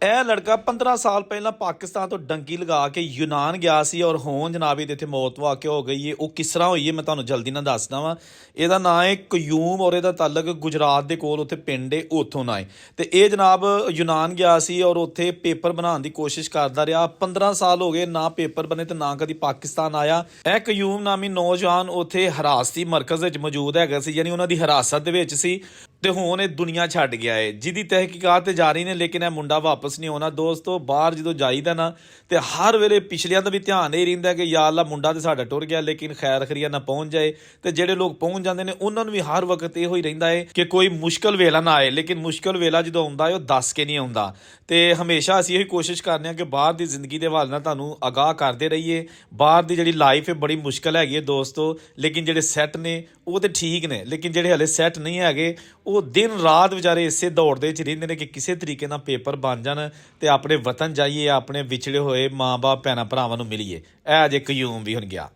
ਇਹ ਲੜਕਾ 15 ਸਾਲ ਪਹਿਲਾਂ ਪਾਕਿਸਤਾਨ ਤੋਂ ਡੰਕੀ ਲਗਾ ਕੇ ਯੂਨਾਨ ਗਿਆ ਸੀ ਔਰ ਹੁਣ ਜਨਾਬ ਇਹਦੇ ਇੱਥੇ ਮੌਤ ਵਾਕਿਆ ਹੋ ਗਈ ਹੈ। ਉਹ ਕਿਸ ਤਰ੍ਹਾਂ ਹੋਈ ਹੈ ਮੈਂ ਤੁਹਾਨੂੰ ਜਲਦੀ ਨਾਲ ਦੱਸਦਾ ਵਾਂ। ਇਹਦਾ ਨਾਂ ਹੈ ਕਯੂਮ ਔਰ ਇਹਦਾ ਤਾਲੁਕ ਗੁਜਰਾਤ ਦੇ ਕੋਲ ਉੱਥੇ ਪਿੰਡ ਹੈ, ਉੱਥੋਂ ਨਾ ਹੈ। ਤੇ ਇਹ ਜਨਾਬ ਯੂਨਾਨ ਗਿਆ ਸੀ ਔਰ ਉੱਥੇ ਪੇਪਰ ਬਣਾਉਣ ਦੀ ਕੋਸ਼ਿਸ਼ ਕਰਦਾ ਰਿਹਾ। 15 ਸਾਲ ਹੋ ਗਏ, ਨਾ ਪੇਪਰ ਬਣੇ ਤੇ ਨਾ ਕਦੀ ਪਾਕਿਸਤਾਨ ਆਇਆ। ਇਹ ਕਯੂਮ ਨਾਮੀ ਨੌਜਵਾਨ ਉੱਥੇ ਹਿਰਾਸਤੀ ਮਰਕਜ਼ ਵਿੱਚ ਮੌਜੂਦ ਹੈਗਾ ਸੀ, ਯਾਨੀ ਉਹਨਾਂ ਦੀ ਹਿਰਾਸਤ ਦੇ ਵਿੱਚ ਸੀ ਤੇ ਹੁਣ ਇਹ ਦੁਨੀਆ ਛੱਡ ਗਿਆ ਹੈ, ਜਿਹਦੀ ਤਹਿਕੀਕਾਤ ਜਾਰੀ ਨੇ। ਲੇਕਿਨ ਇਹ ਮੁੰਡਾ ਵਾਪਸ ਨਹੀਂ ਆਉਣਾ ਦੋਸਤੋ। ਬਾਹਰ ਜਦੋਂ ਜਾਈਦਾ ਨਾ ਤੇ ਹਰ ਵੇਲੇ ਪਿਛਲਿਆਂ ਦਾ ਵੀ ਧਿਆਨ ਇਹ ਰਹਿੰਦਾ ਕਿ ਯਾ ਅੱਲਾ ਮੁੰਡਾ ਤੇ ਸਾਡਾ ਟੁਰ ਗਿਆ, ਲੇਕਿਨ ਖੈਰ ਖਰੀਆ ਨਾ ਪਹੁੰਚ ਜਾਏ। ਤੇ ਜਿਹੜੇ ਲੋਕ ਪਹੁੰਚ ਜਾਂਦੇ ਨੇ ਉਹਨਾਂ ਨੂੰ ਵੀ ਹਰ ਵਕਤ ਇਹੋ ਹੀ ਰਹਿੰਦਾ ਹੈ ਕਿ ਕੋਈ ਮੁਸ਼ਕਲ ਵੇਲਾ ਨਾ ਆਏ। ਲੇਕਿਨ ਮੁਸ਼ਕਲ ਵੇਲਾ ਜਦੋਂ ਆਉਂਦਾ ਹੈ ਉਹ ਦੱਸ ਕੇ ਨਹੀਂ ਆਉਂਦਾ। ਤੇ ਹਮੇਸ਼ਾ ਅਸੀਂ ਇਹੀ ਕੋਸ਼ਿਸ਼ ਕਰਨੇ ਹਾਂ ਕਿ ਬਾਹਰ ਦੀ ਜ਼ਿੰਦਗੀ ਦੇ ਹਵਾਲੇ ਨਾਲ ਤੁਹਾਨੂੰ ਆਗਾਹ ਕਰਦੇ ਰਹੀਏ। ਬਾਹਰ ਦੀ ਜਿਹੜੀ ਲਾਈਫ ਹੈ ਬੜੀ ਮੁਸ਼ਕਲ ਹੈਗੀ ਹੈ ਦੋਸਤੋ, ਲੇਕਿਨ ਜਿਹੜੇ ਸੈੱਟ ਨੇ ਉਹ ਤੇ ਠੀਕ ਨੇ, ਲੇਕਿਨ ਜਿਹੜੇ ਹਲੇ ਸੈੱਟ ਨਹੀਂ ਹੈਗੇ ਉਹ ਦਿਨ ਰਾਤ ਵਿਚਾਰੇ ਇਸੇ ਦੌੜਦੇ 'ਚ ਰਹਿੰਦੇ ਨੇ ਕਿ ਕਿਸੇ ਤਰੀਕੇ ਨਾਲ ਪੇਪਰ ਬਣ ਜਾਣ ਤੇ ਆਪਣੇ ਵਤਨ ਜਾਈਏ, ਆਪਣੇ ਵਿਛੜੇ ਹੋਏ ਮਾਂ ਬਾਪ ਭੈਣਾਂ ਭਰਾਵਾਂ ਨੂੰ ਮਿਲੀਏ। ਇਹ ਜੇ ਕਯੂਮ ਵੀ ਹੁਣ ਗਿਆ।